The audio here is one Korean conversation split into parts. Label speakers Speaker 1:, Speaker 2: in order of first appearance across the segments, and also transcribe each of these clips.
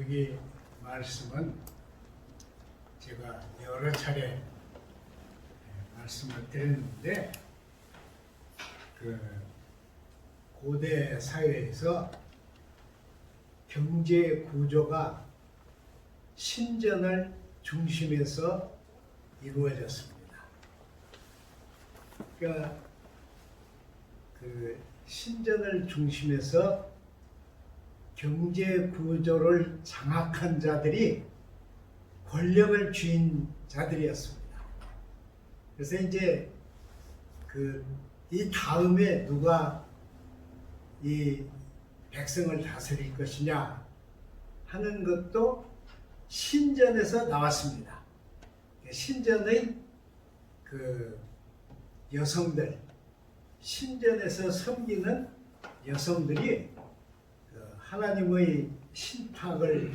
Speaker 1: 여기 말씀은 제가 여러 차례 말씀을 드렸는데 그 고대 사회에서 경제 구조가 신전을 중심에서 이루어졌습니다. 그러니까 그 신전을 중심에서 경제 구조를 장악한 자들이 권력을 쥐인 자들이었습니다. 그래서 이제 이 다음에 누가 이 백성을 다스릴 것이냐 하는 것도 신전에서 나왔습니다. 신전의 그 여성들, 신전에서 섬기는 여성들이 하나님의 신탁을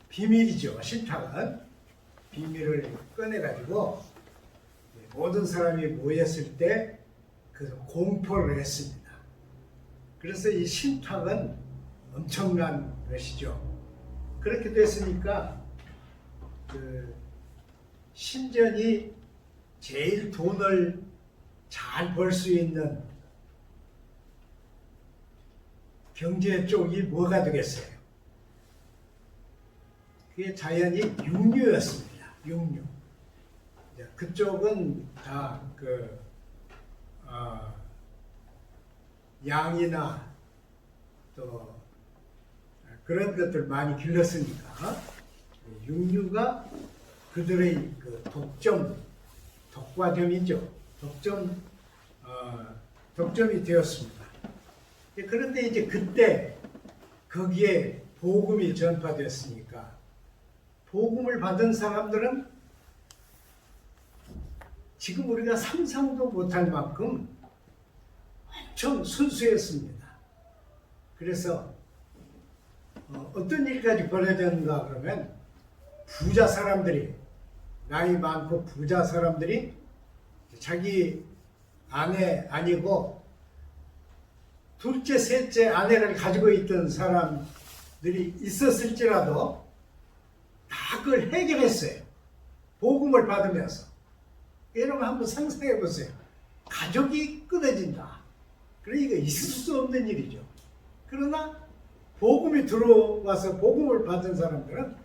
Speaker 1: 비밀이죠. 신탁은 비밀을 꺼내가지고 모든 사람이 모였을 때 그 공포를 했습니다. 그래서 이 신탁은 엄청난 것이죠. 그렇게 됐으니까 그 신전이 제일 돈을 잘 벌 수 있는 경제 쪽이 뭐가 되겠어요? 그게 자연히 육류였습니다. 육류. 그쪽은 다 양이나 또 그런 것들 많이 길렀으니까 육류가 그들의 그 독과점이죠. 독점이 되었습니다. 그런데 이제 그때 거기에 복음이 전파됐으니까 복음을 받은 사람들은 지금 우리가 상상도 못할 만큼 엄청 순수했습니다. 그래서 어떤 일까지 벌어졌는가 그러면 부자 사람들이, 나이 많고 부자 사람들이 자기 아내 아니고 둘째, 셋째 아내를 가지고 있던 사람들이 있었을지라도 다 그걸 해결했어요. 복음을 받으면서. 여러분 한번 상상해 보세요. 가족이 끊어진다. 그러니까 있을 수 없는 일이죠. 그러나 복음이 들어와서 복음을 받은 사람들은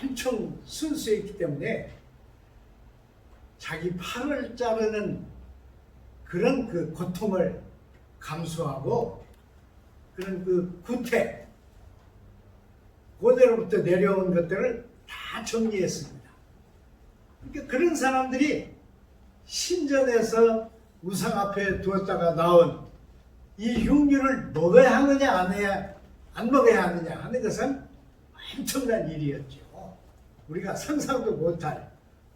Speaker 1: 엄청 순수했기 때문에 자기 팔을 자르는 그런 그 고통을 감수하고 그런 그 구태, 고대로부터 내려온 것들을 다 정리했습니다. 그러니까 그런 사람들이 신전에서 우상 앞에 두었다가 나온 이 육류를 먹어야 하느냐 안 먹어야 하느냐 하는 것은 엄청난 일이었죠. 우리가 상상도 못할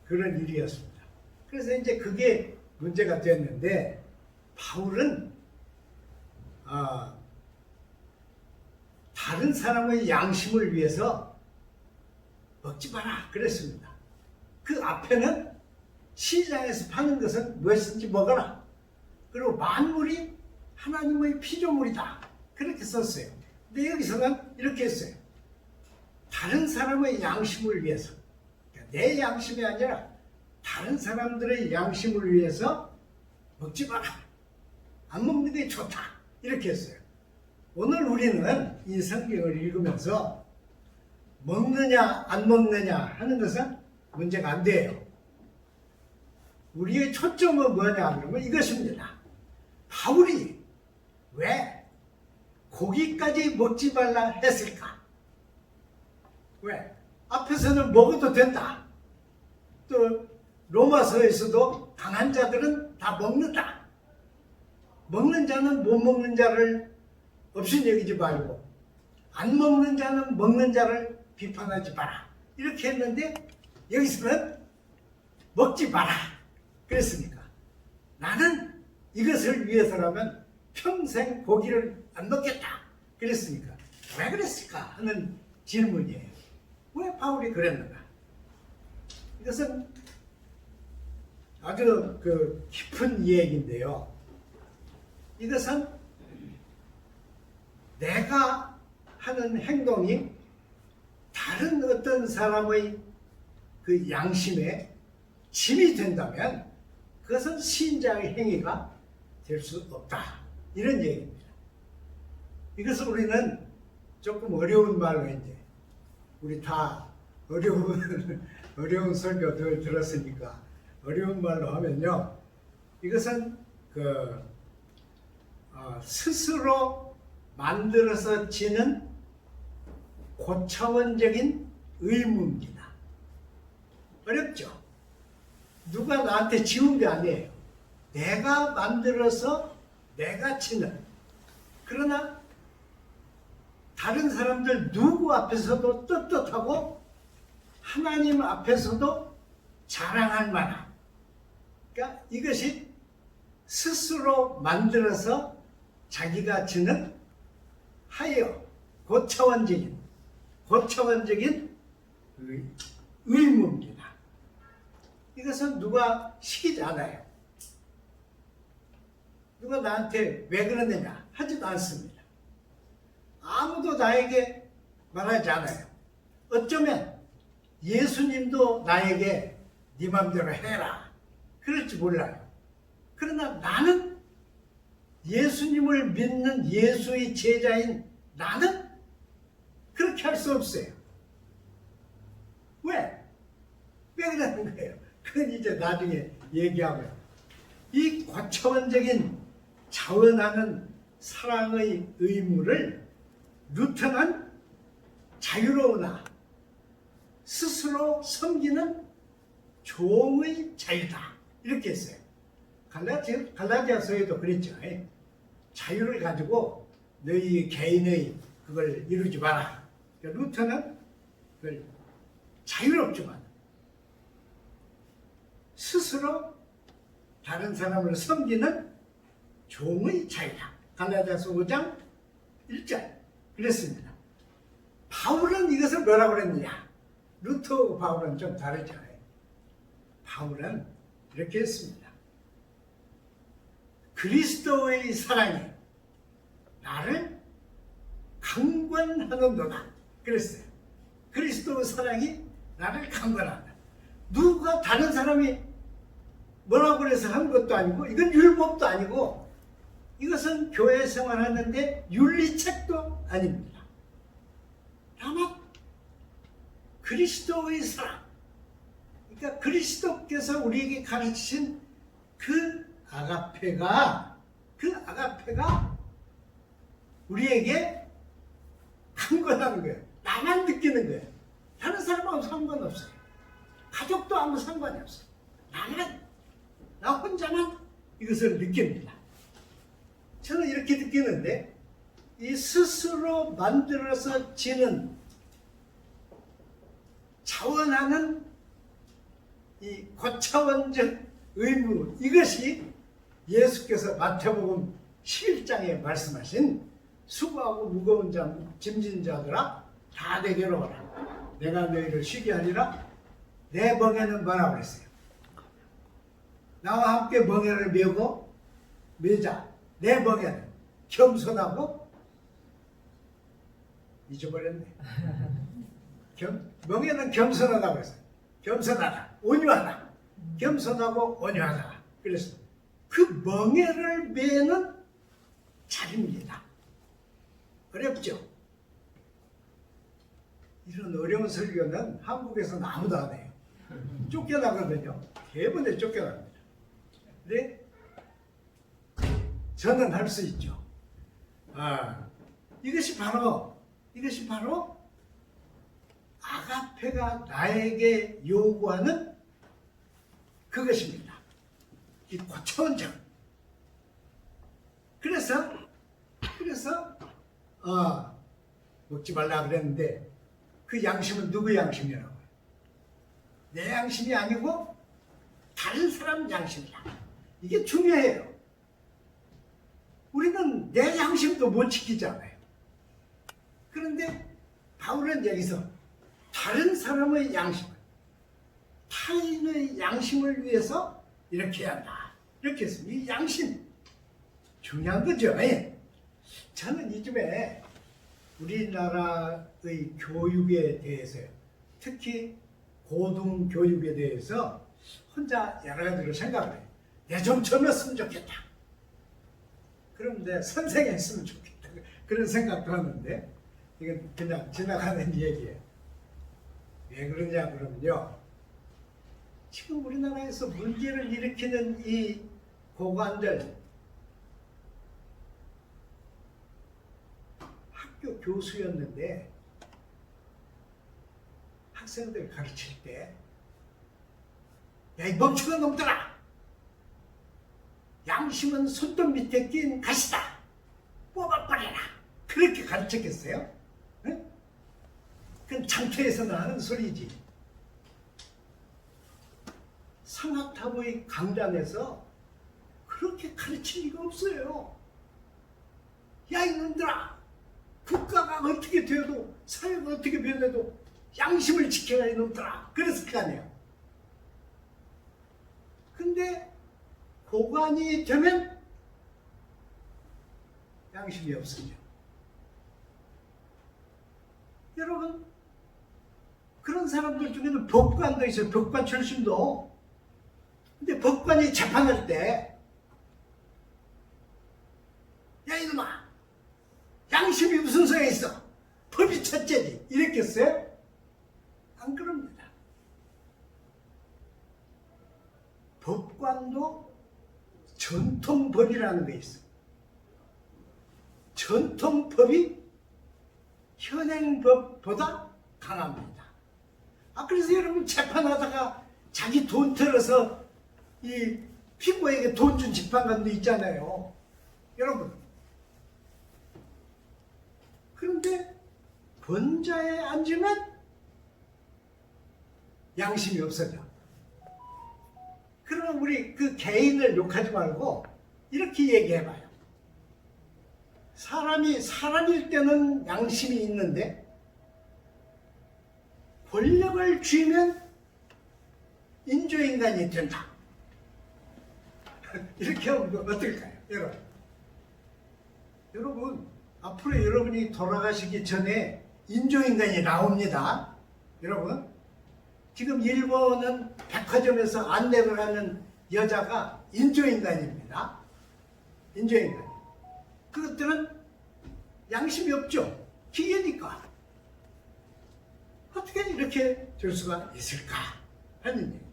Speaker 1: 그런 일이었습니다. 그래서 이제 그게 문제가 됐는데 바울은 다른 사람의 양심을 위해서 먹지 마라 그랬습니다. 그 앞에는 시장에서 파는 것은 무엇인지 먹어라. 그리고 만물이 하나님의 피조물이다. 그렇게 썼어요. 근데 여기서는 이렇게 했어요. 다른 사람의 양심을 위해서, 그러니까 내 양심이 아니라 다른 사람들의 양심을 위해서 먹지 마라. 안 먹는 게 좋다. 이렇게 했어요. 오늘 우리는 이 성경을 읽으면서 먹느냐 안 먹느냐 하는 것은 문제가 안 돼요. 우리의 초점은 뭐냐 그러면 이것입니다. 바울이 왜 고기까지 먹지 말라 했을까? 왜? 앞에서는 먹어도 된다. 또 로마서에서도 강한 자들은 다 먹는다. 먹는 자는 못 먹는 자를 없인 여기지 말고 안 먹는 자는 먹는 자를 비판하지 마라. 이렇게 했는데 여기서는 먹지 마라. 그랬으니까 나는 이것을 위해서라면 평생 고기를 안 먹겠다. 그랬으니까 왜 그랬을까 하는 질문이에요. 왜 바울이 그랬는가? 이것은 아주 깊은 이야기인데요. 이것은 내가 하는 행동이 다른 어떤 사람의 그 양심에 짐이 된다면 그것은 신자의 행위가 될 수 없다. 이런 얘기입니다. 이것을 우리는 조금 어려운 말로 이제 우리 다 어려운 설교들 들었으니까 어려운 말로 하면요. 이것은 스스로 만들어서 지는 고차원적인 의무입니다. 어렵죠? 누가 나한테 지운 게 아니에요. 내가 만들어서 내가 지는. 그러나 다른 사람들 누구 앞에서도 떳떳하고 하나님 앞에서도 자랑할 만한. 그러니까 이것이 스스로 만들어서 자기가 지는 하여 고차원적인 의무입니다. 이것은 누가 시키지 않아요. 누가 나한테 왜 그러느냐 하지도 않습니다. 아무도 나에게 말하지 않아요. 어쩌면 예수님도 나에게 네 맘대로 해라 그럴지 몰라요. 그러나 나는 예수님을 믿는 예수의 제자인 나는 그렇게 할 수 없어요. 왜? 왜 그러는 거예요? 그건 이제 나중에 얘기하고요. 이 고차원적인 자원하는 사랑의 의무를 루터는 자유로우나 스스로 섬기는 종의 자유다. 이렇게 했어요. 갈라디아서에도 그랬죠. 자유를 가지고 너희 개인의 그걸 이루지 마라. 그러니까 루터는 그걸 자유롭지만 스스로 다른 사람을 섬기는 종의 자유다. 갈라디아서 5장 1절 그랬습니다. 바울은 이것을 뭐라고 그랬느냐? 루터하고 바울은 좀 다르죠. 바울은 이렇게 했습니다. 그리스도의 사랑이 나를 강권하는도다. 그랬어요. 그리스도의 사랑이 나를 강권한다. 누가 다른 사람이 뭐라고 그래서 한 것도 아니고 이건 율법도 아니고 이것은 교회 생활하는데 윤리책도 아닙니다. 다만 그리스도의 사랑, 그러니까 그리스도께서 우리에게 가르치신 그 아가페가 우리에게 강권하는 거예요. 나만 느끼는 거예요. 다른 사람하고 상관없어요. 가족도 아무 상관이 없어요. 나 혼자만 이것을 느낍니다. 저는 이렇게 느끼는데 이 스스로 만들어서 지는 차원하는 이 고차원적 의무, 이것이 예수께서 마태복음 11장에 말씀하신 수고하고 무거운 짐진 자들아 다 내게로 오라. 내가 너희를 쉬게 하리라. 내 멍에는 뭐라고 그랬어요? 나와 함께 멍에를 메고 메자. 내 멍에는 겸손하고 잊어버렸네. 멍에는 겸손하다고 그랬어요. 겸손하다, 온유하다. 겸손하고 온유하다. 그래서 그 멍에를 메는 자리입니다. 어렵죠? 이런 어려운 설교는 한국에서는 아무도 안 해요. 쫓겨나거든요. 대부분에 쫓겨납니다. 근데 저는 할 수 있죠. 이것이 바로 아가페가 나에게 요구하는 그것입니다. 이 고차원적. 그래서 먹지 말라 그랬는데 그 양심은 누구 양심이라고요? 내 양심이 아니고 다른 사람 양심이다. 이게 중요해요. 우리는 내 양심도 못 지키잖아요. 그런데 바울은 여기서 다른 사람의 양심, 타인의 양심을 위해서 이렇게 해야 한다. 이렇게 했습니다. 이 양심 중요한 거죠. 저는 이쯤에 우리나라의 교육에 대해서요. 특히 고등교육에 대해서 혼자 여러 가지로 생각을 해요. 내가 좀 젊었으면 좋겠다. 그런데 선생했으면 좋겠다. 그런 생각도 하는데 이건 그냥 지나가는 얘기예요. 왜 그러냐 그러면요. 지금 우리나라에서 문제를 일으키는 이 고관들, 학교 교수였는데 학생들 가르칠 때 야, 이 멍청한 놈들아! 양심은 손톱 밑에 낀 가시다! 뽑아버려라! 그렇게 가르쳤겠어요? 응? 그건 장터에서 나는 소리지. 상하탑의 강단에서 그렇게 가르칠 리가 없어요. 야, 이놈들아! 국가가 어떻게 되어도 사회가 어떻게 변해도 양심을 지켜라 이놈들아. 그랬을 거 아니에요. 근데 고관이 되면 양심이 없어져. 여러분, 그런 사람들 중에는 법관도 있어요. 법관 출신도. 근데 법관이 재판할 때 야, 이놈아, 양심이 무슨 소용이 있어? 법이 첫째지. 이랬겠어요? 안 그럽니다. 법관도 전통법이라는 게 있어. 전통법이 현행법보다 강합니다. 그래서 여러분 재판하다가 자기 돈 털어서 이 피고에게 돈 준 재판관도 있잖아요. 여러분. 그런데 권좌에 앉으면 양심이 없어져. 그러면 우리 그 개인을 욕하지 말고 이렇게 얘기해봐요. 사람이 사람일 때는 양심이 있는데 권력을 쥐면 인조인간이 된다. 이렇게 하면 어떨까요? 여러분 앞으로 여러분이 돌아가시기 전에 인조인간이 나옵니다. 여러분 지금 일본은 백화점에서 안내를 하는 여자가 인조인간입니다. 인조인간. 그것들은 양심이 없죠. 기계니까. 어떻게 이렇게 될 수가 있을까 하는 얘기.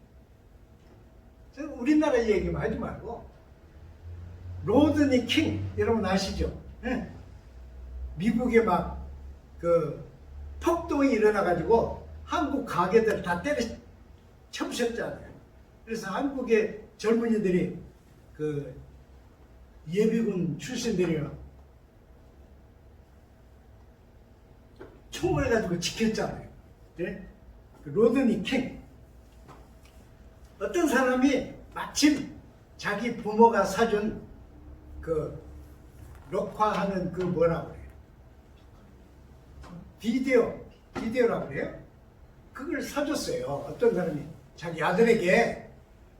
Speaker 1: 우리나라 얘기만 하지 말고 로드니 킹 여러분 아시죠? 네? 미국에 막 그 폭동이 일어나가지고 한국 가게들 다 때려 쳐부셨잖아요. 그래서 한국의 젊은이들이 그 예비군 출신들이요 총을 가지고 지켰잖아요. 네? 그 로드니 킹. 어떤 사람이 마침 자기 부모가 사준 그 녹화하는 그 뭐라고 그래요? 비디오라고 그래요? 그걸 사줬어요. 어떤 사람이 자기 아들에게.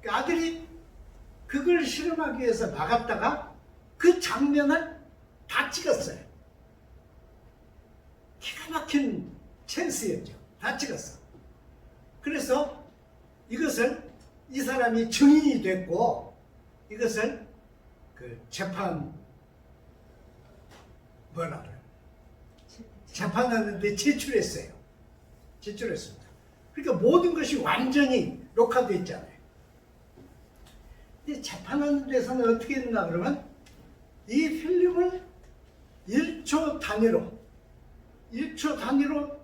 Speaker 1: 그 아들이 그걸 실험하기 위해서 나갔다가 그 장면을 다 찍었어요. 기가 막힌 찬스였죠. 다 찍었어. 그래서 이것을 이 사람이 증인이 됐고 이것을 그 재판 뭐라 그래요? 재판하는데 제출했어요. 제출했습니다. 그러니까 모든 것이 완전히 녹화되어 있잖아요. 근데 재판하는 데서는 어떻게 했나 그러면 이 필름을 1초 단위로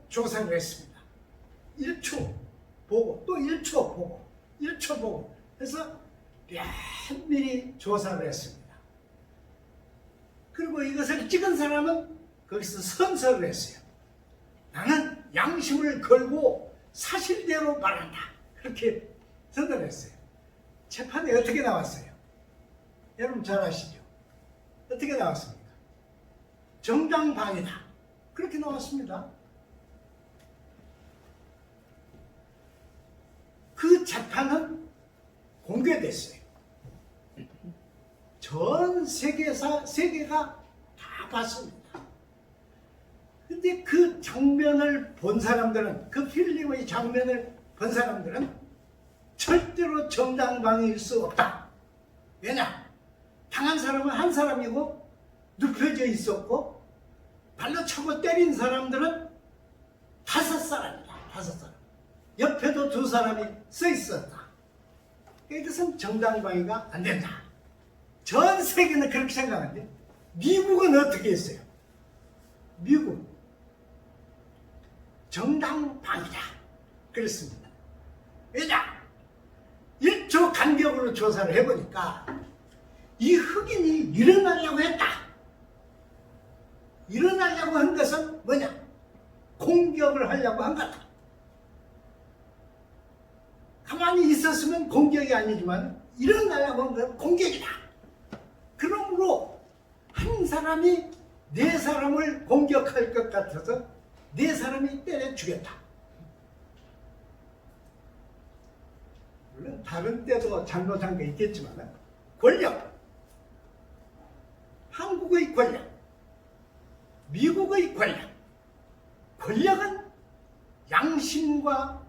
Speaker 1: 조사를 했습니다. 1초 보고 또 1초 보고 1초 보고 해서 면밀히 조사를 했습니다. 그리고 이것을 찍은 사람은 거기서 선서를 했어요. 나는 양심을 걸고 사실대로 말한다. 그렇게 선언을 했어요. 재판에 어떻게 나왔어요? 여러분 잘 아시죠? 어떻게 나왔습니까? 정당방위다. 그렇게 나왔습니다. 그 재판은 공개됐어요. 전 세계가 다 봤습니다. 근데 그런데 그 장면을 본 사람들은, 그 필름의 장면을 본 사람들은 절대로 정당방위일 수 없다. 왜냐? 당한 사람은 한 사람이고 눕혀져 있었고 발로 차고 때린 사람들은 5사람이다. 5사람. 옆에도 2사람이 서 있었다. 이것은 정당방위가 안 된다. 전 세계는 그렇게 생각하는데 미국은 어떻게 했어요? 미국 정당방위다 그랬습니다. 왜냐? 1초 간격으로 조사를 해보니까 이 흑인이 일어나려고 했다. 일어나려고 한 것은 뭐냐? 공격을 하려고 한 거다. 가만히 있었으면 공격이 아니지만 일어나려고 한 건 공격이다. 그러므로 한 사람이 4사람을 공격할 것 같아서 4사람이 때려 죽였다. 물론 다른 때도 잘못한 게 있겠지만 권력, 한국의 권력, 미국의 권력, 권력은 양심과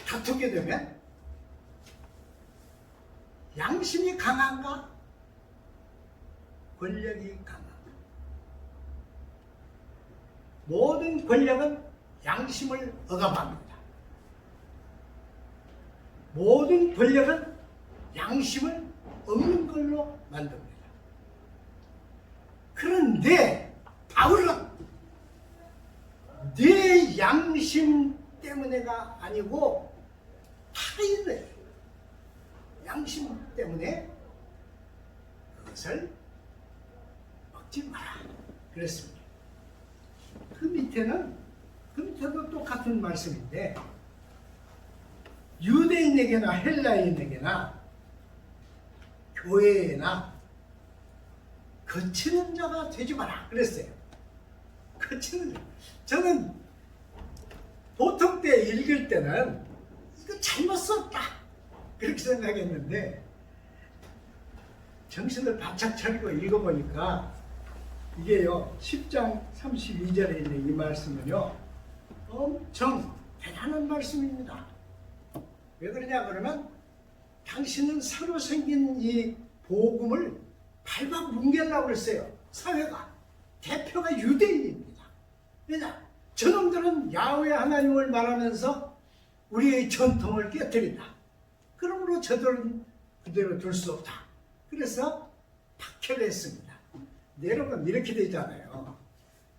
Speaker 1: 다투게 되면 양심이 강한가? 권력이 강한가? 모든 권력은 양심을 억압합니다. 모든 권력은 양심을 없는 걸로 만듭니다. 그런데 바울은 내 양심 때문에가 아니고 타인의 양심 때문에 그것을 먹지 마라 그랬습니다. 그 밑에도 똑같은 말씀인데 유대인에게나 헬라인에게나 교회나 거치는 자가 되지 마라 그랬어요. 거치는 자. 저는 보통 때 읽을 때는 이거 잘못 썼다 그렇게 생각했는데 정신을 바짝 차리고 읽어보니까 이게요 10장 32절에 있는 이 말씀은요 엄청 대단한 말씀입니다. 왜 그러냐 그러면 당신은 새로 생긴 이 복음을 밟아뭉개려고 그랬어요. 사회가 대표가 유대인입니다. 왜냐? 저놈들은 야훼 하나님을 말하면서 우리의 전통을 깨뜨린다. 그러므로 저들은 그대로 둘 수 없다. 그래서 박해를 했습니다. 여러분 이렇게 되잖아요.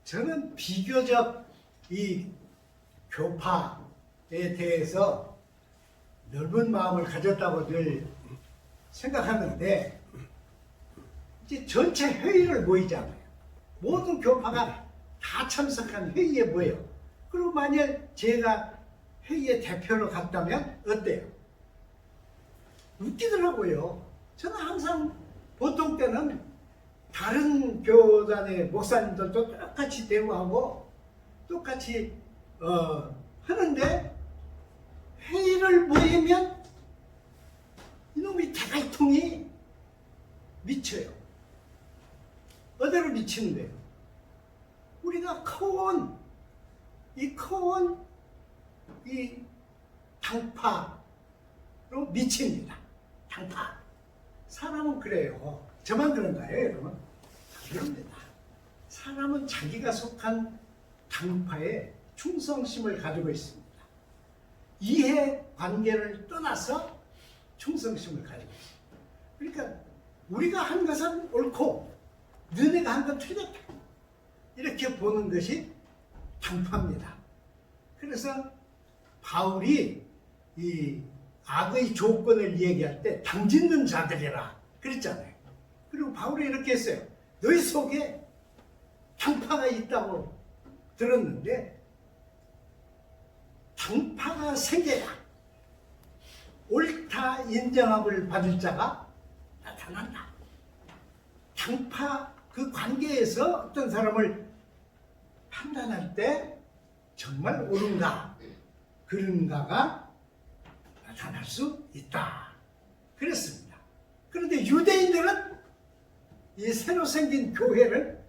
Speaker 1: 저는 비교적 이 교파에 대해서 넓은 마음을 가졌다고 늘 생각하는데 이제 전체 회의를 모이잖아요. 모든 교파가 다 참석한 회의에 모여요. 그리고 만약 제가 회의의 대표로 갔다면 어때요? 웃기더라고요. 저는 항상 보통 때는 다른 교단의 목사님들도 똑같이 대우하고 똑같이 하는데 회의를 모이면 이놈의 대갈통이 미쳐요. 어디로 미치는데요? 우리가 커온 이 당파로 미칩니다. 당파. 사람은 그래요. 저만 그런가요, 여러분? 그럽니다. 사람은 자기가 속한 당파에 충성심을 가지고 있습니다. 이해관계를 떠나서 충성심을 가지고 있습니다. 그러니까 우리가 한 것은 옳고 너네가 한 건 틀렸다. 이렇게 보는 것이 당파입니다. 그래서 바울이 이 악의 조건을 얘기할 때 당짓는 자들이라 그랬잖아요. 그리고 바울이 이렇게 했어요. 너희 속에 당파가 있다고 들었는데 당파가 생겨야 옳다 인정함을 받을 자가 나타난다. 당파 그 관계에서 어떤 사람을 판단할 때 정말 옳은가 그런가가 나타날 수 있다. 그랬습니다. 그런데 유대인들은 이 새로 생긴 교회를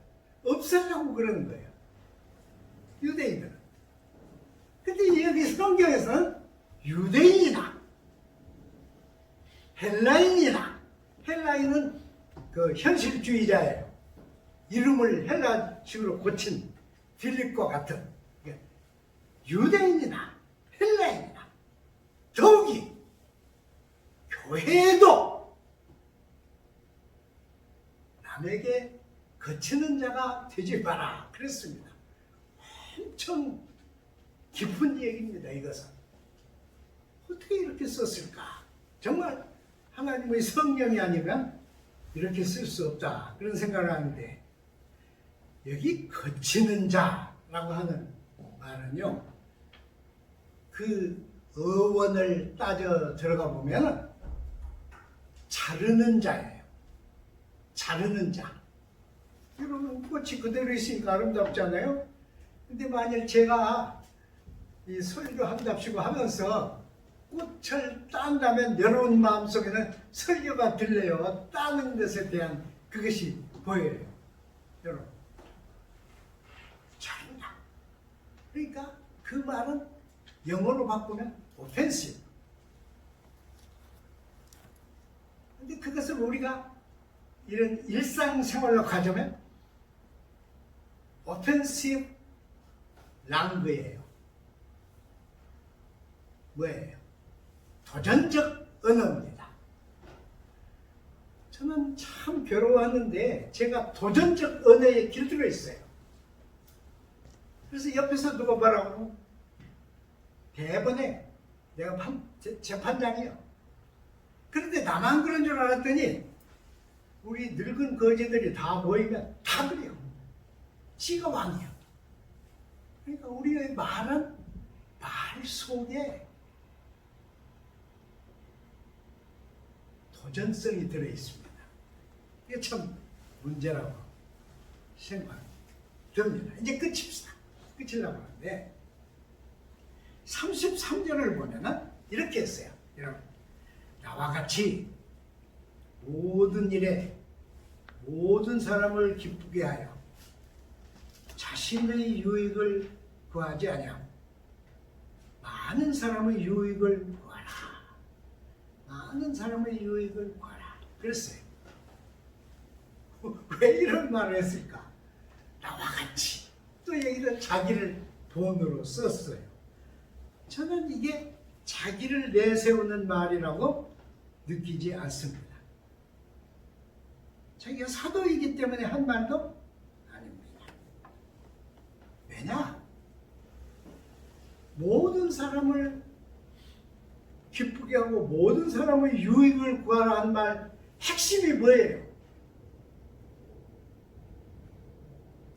Speaker 1: 없애려고 그러는 거예요. 유대인들은. 근데 여기 성경에서는 유대인이나 헬라인이나, 헬라인은 그 현실주의자예요. 이름을 헬라식으로 고친 필립과 같은 유대인이나 헬라인이나 더욱이 교회에도 남에게 거치는 자가 되지 마라 그랬습니다. 엄청 깊은 얘기입니다. 이것은 어떻게 이렇게 썼을까? 정말 하나님의 성령이 아니면 이렇게 쓸 수 없다 그런 생각을 하는데, 여기 거치는 자라고 하는 말은요, 그 어원을 따져 들어가 보면 자르는 자예요. 자르는 자. 여러분, 꽃이 그대로 있으니까 아름답잖아요. 근데 만일 제가 이 설교한답시고 하면서 꽃을 딴다면 여러분 마음속에는 설교가 들려요. 따는 것에 대한 그것이 보여요. 여러분, 자른다. 그러니까 그 말은 영어로 바꾸면 offensive. 근데 그것을 우리가 이런 일상생활로 가져면 offensive 랑그예요. 뭐예요? 도전적 언어입니다. 저는 참 괴로워하는데 제가 도전적 언어에 길들어 있어요. 그래서 옆에서 누가 뭐라고 대번에 내가 재판장이요. 그런데 나만 그런 줄 알았더니 우리 늙은 거지들이 다 모이면 다 그래요. 지가 왕이야. 그러니까 우리의 말은 말 속에 도전성이 들어있습니다. 이게 참 문제라고 생각이 듭니다. 이제 끝이려고 하는데 33절을 보면은 이렇게 했어요. 여러분, 나와 같이 모든 일에 모든 사람을 기쁘게 하여 자신의 유익을 구하지 아니하고 많은 사람의 유익을 구하라. 많은 사람의 유익을 구하라. 그랬어요. 왜 이런 말을 했을까? 나와 같이. 또 여기다 자기를 본으로 썼어요. 저는 이게 자기를 내세우는 말이라고 느끼지 않습니다. 자기가 사도이기 때문에 한 말도 아닙니다. 왜냐? 모든 사람을 기쁘게 하고 모든 사람의 유익을 구하라 한 말 핵심이 뭐예요?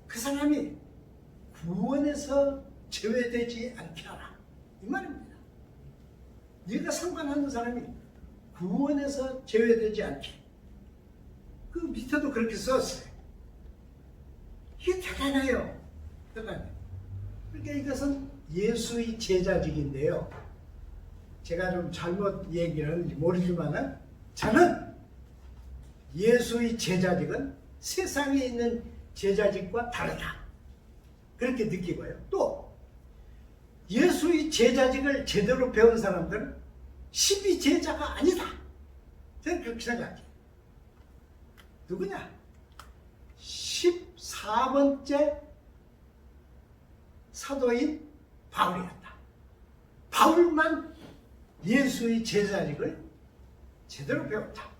Speaker 1: 그 사람이 구원에서 제외되지 않게 하라. 이 말입니다. 네가 상관하는 사람이 구원에서 제외되지 않게. 그 밑에도 그렇게 썼어요. 이게 대단해요. 대단해요. 그러니까 이것은 예수의 제자직인데요. 제가 좀 잘못 얘기를 하는지 모르지만 저는 예수의 제자직은 세상에 있는 제자직과 다르다. 그렇게 느끼고요. 또 예수의 제자직을 제대로 배운 사람들은 12제자가 아니다. 저는 그렇게 생각해요. 누구냐? 14번째 사도인 바울이었다. 바울만 예수의 제자직을 제대로 배웠다.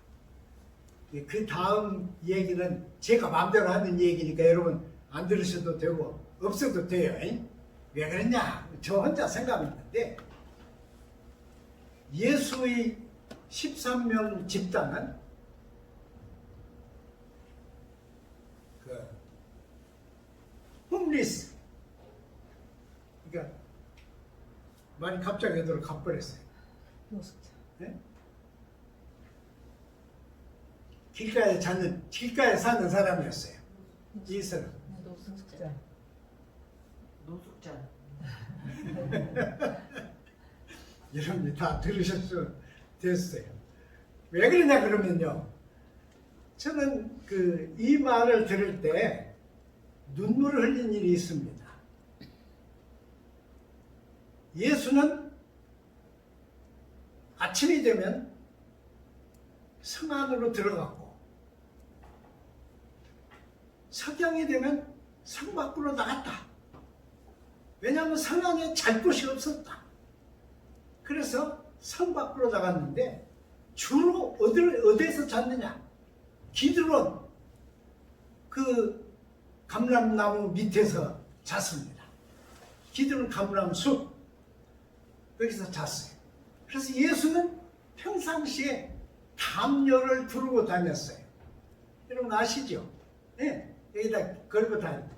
Speaker 1: 그 다음 얘기는 제가 마음대로 하는 얘기니까 여러분 안 들으셔도 되고 없어도 돼요. 왜 그랬냐? 저 혼자 생각했는데 예수의 13명 집단은 그 홈리스, 그러니까 말이 갑자기 애들로 가버렸어요.
Speaker 2: 노숙자.
Speaker 1: 네? 길가에 사는 사람이었어요. 이 사람.
Speaker 2: 노숙자.
Speaker 3: 노숙자.
Speaker 1: 여러분이 다 들으셨으면 됐어요. 왜 그러냐 그러면요. 저는 이 말을 들을 때 눈물을 흘린 일이 있습니다. 예수는 아침이 되면 성 안으로 들어갔고 석양이 되면 성 밖으로 나갔다. 왜냐하면 성 안에 잘 곳이 없었다. 그래서 성 밖으로 나갔는데 주로 어디에서 잤느냐? 기드론 그 감람나무 밑에서 잤습니다. 기드론 감람 숲 거기서 잤어요. 그래서 예수는 평상시에 담요를 두르고 다녔어요. 여러분 아시죠? 네, 여기다 걸고 다녔어요.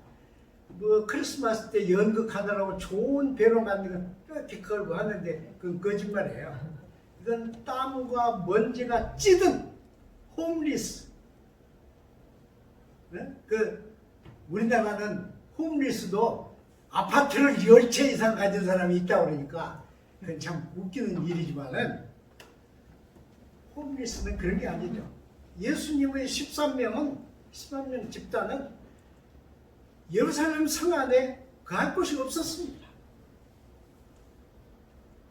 Speaker 1: 뭐 크리스마스 때 연극하느라고 좋은 배로 만든 거 이렇게 걸고 하는데 그건 거짓말이에요. 이건 땀과 먼지가 찌든 홈리스. 네? 그 우리나라는 홈리스도 아파트를 10채 이상 가진 사람이 있다고 그러니까 그건 참 웃기는 일이지만은 홈리스는 그런 게 아니죠. 예수님의 13명 집단은 예루살렘 성 안에 거할 곳이 없었습니다.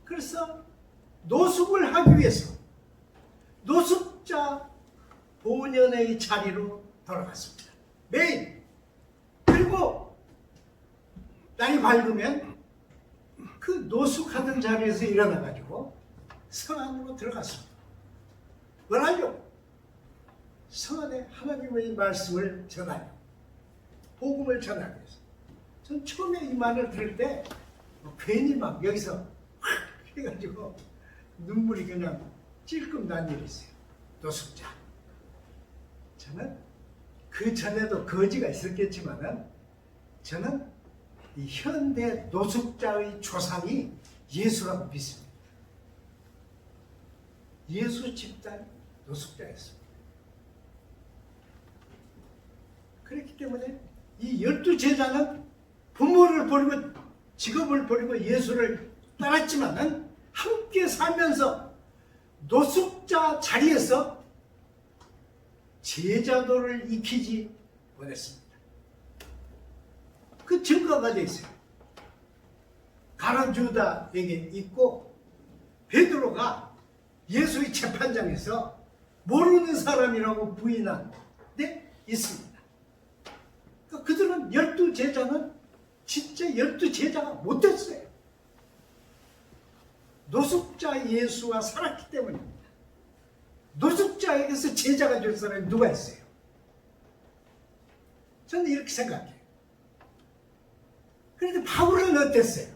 Speaker 1: 그래서 노숙을 하기 위해서 노숙자 본연의 자리로 돌아갔습니다. 매일. 그리고 날이 밝으면 그 노숙하던 자리에서 일어나가지고 성 안으로 들어갔습니다. 뭘 하려? 성 안에 하나님의 말씀을 전하려. 복음을 전하기 위해서. 전 처음에 이 말을 들을 때 괜히 막 여기서 확 해가지고 눈물이 그냥 찔끔 난 일이 있어요. 노숙자. 저는 그 전에도 거지가 있었겠지만은 저는 이 현대 노숙자의 조상이 예수라고 믿습니다. 예수 집단 노숙자였습니다. 그렇기 때문에 이 12제자는 부모를 버리고 직업을 버리고 예수를 따랐지만은 함께 살면서 노숙자 자리에서 제자도를 익히지 못했습니다. 그 증거가 되어 있어요. 가룟 유다에게 있고 베드로가 예수의 재판장에서 모르는 사람이라고 부인한 데 있습니다. 그들은 12제자는 진짜 12제자가 못 됐어요. 노숙자 예수가 살았기 때문입니다. 노숙자에게서 제자가 될 사람이 누가 있어요? 저는 이렇게 생각해요. 그런데 바울은 어땠어요?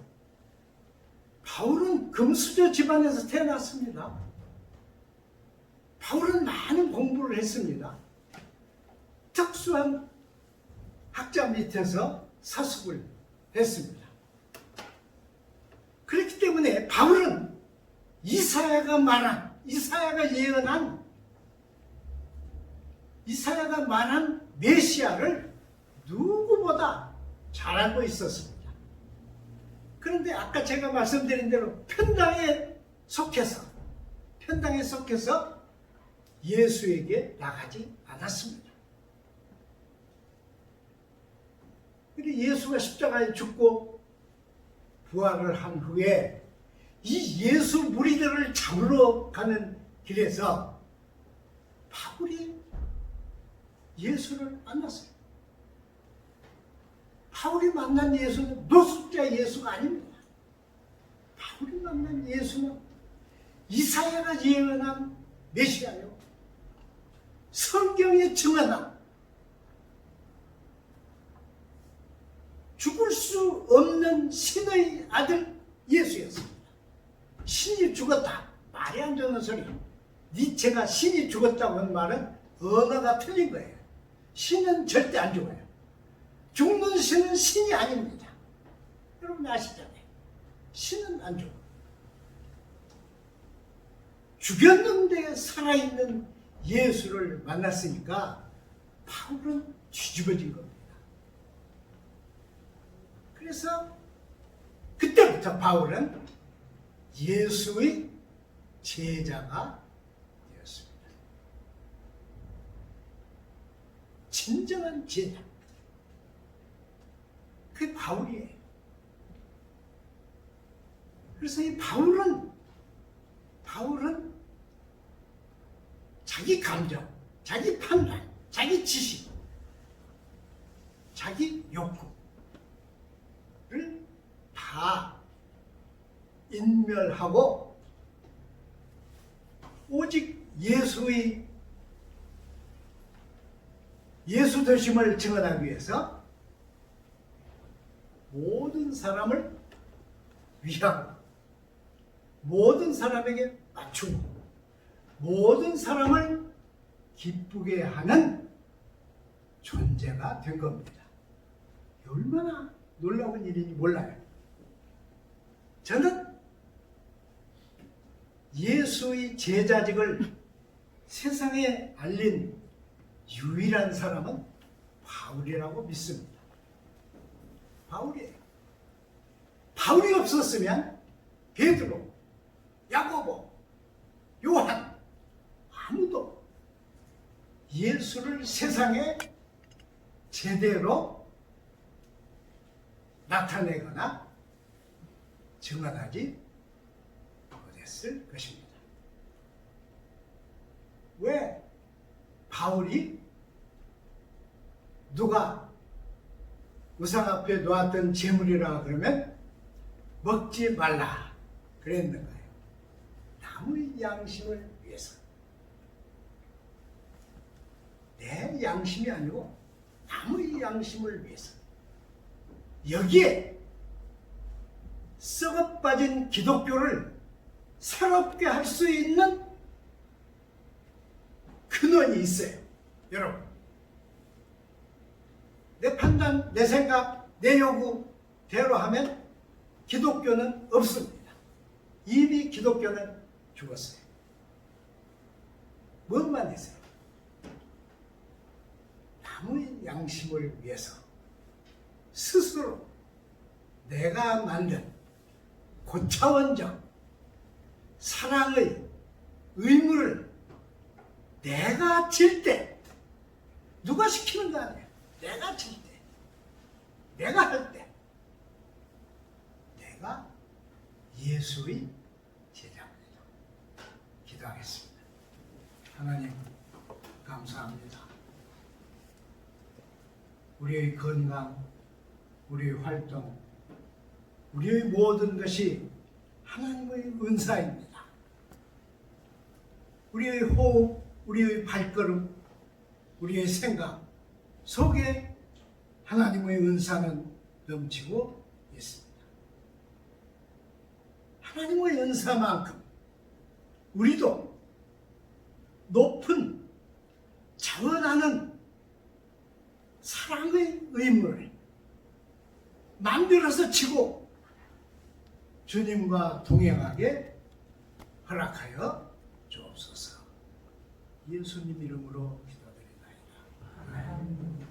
Speaker 1: 바울은 금수저 집안에서 태어났습니다. 바울은 많은 공부를 했습니다. 특수한 학자 밑에서 사숙을 했습니다. 그렇기 때문에 바울은 이사야가 말한 메시아를 누구보다 잘 알고 있었습니다. 그런데 아까 제가 말씀드린 대로 편당에 속해서 예수에게 나가지 않았습니다. 근데 예수가 십자가에 죽고 부활을 한 후에 이 예수 무리들을 잡으러 가는 길에서 바울이 예수를 만났어요. 바울이 만난 예수는 노숙자 예수가 아닙니다. 바울이 만난 예수는 이사야가 예언한 메시아요. 성경에 증언한 죽을 수 없는 신의 아들 예수였습니다. 신이 죽었다. 말이 안 되는 소리. 니체가 신이 죽었다고 한 말은 언어가 틀린 거예요. 신은 절대 안 죽어요. 죽는 신은 신이 아닙니다. 여러분 아시잖아요. 신은 안 죽어. 죽였는데 살아있는 예수를 만났으니까 바울은 뒤집어진 겁니다. 그래서 그때부터 바울은 예수의 제자가 되었습니다. 진정한 제자. 그게 바울이에요. 그래서 이 바울은 자기 감정, 자기 판단, 자기 지식, 자기 욕구를 다 인멸하고 오직 예수 되심을 증언하기 위해서 모든 사람을 위하고 모든 사람에게 맞추고 모든 사람을 기쁘게 하는 존재가 된 겁니다. 얼마나 놀라운 일인지 몰라요. 저는 예수의 제자직을 세상에 알린 유일한 사람은 바울이라고 믿습니다. 바울이에요. 바울이 없었으면 베드로, 야고보, 요한 아무도 예수를 세상에 제대로 나타내거나 증언하지 못했을 것입니다. 왜? 바울이 누가 우상 앞에 놓았던 재물이라 그러면 먹지 말라 그랬는가요? 남의 양심을 위해서. 내 양심이 아니고 남의 양심을 위해서. 여기에 썩어빠진 기독교를 새롭게 할 수 있는 근원이 있어요. 여러분, 내 판단, 내 생각, 내 요구대로 하면 기독교는 없습니다. 이미 기독교는 죽었어요. 뭔만 있어요? 남의 양심을 위해서 스스로 내가 만든 고차원적 사랑의 의무를 내가 질 때, 누가 시키는 거 아니에요. 내가 질 때, 내가 할 때, 내가 예수의 제자입니다. 기도하겠습니다. 하나님, 감사합니다. 우리의 건강, 우리의 활동, 우리의 모든 것이 하나님의 은사입니다. 우리의 호흡, 우리의 발걸음, 우리의 생각 속에 하나님의 은사는 넘치고 있습니다. 하나님의 은사만큼 우리도 높은 자원하는 사랑의 의무를 만들어서 지고 주님과 동행하게 허락하여 주옵소서. 예수님 이름으로 기도드리나이다. 아멘.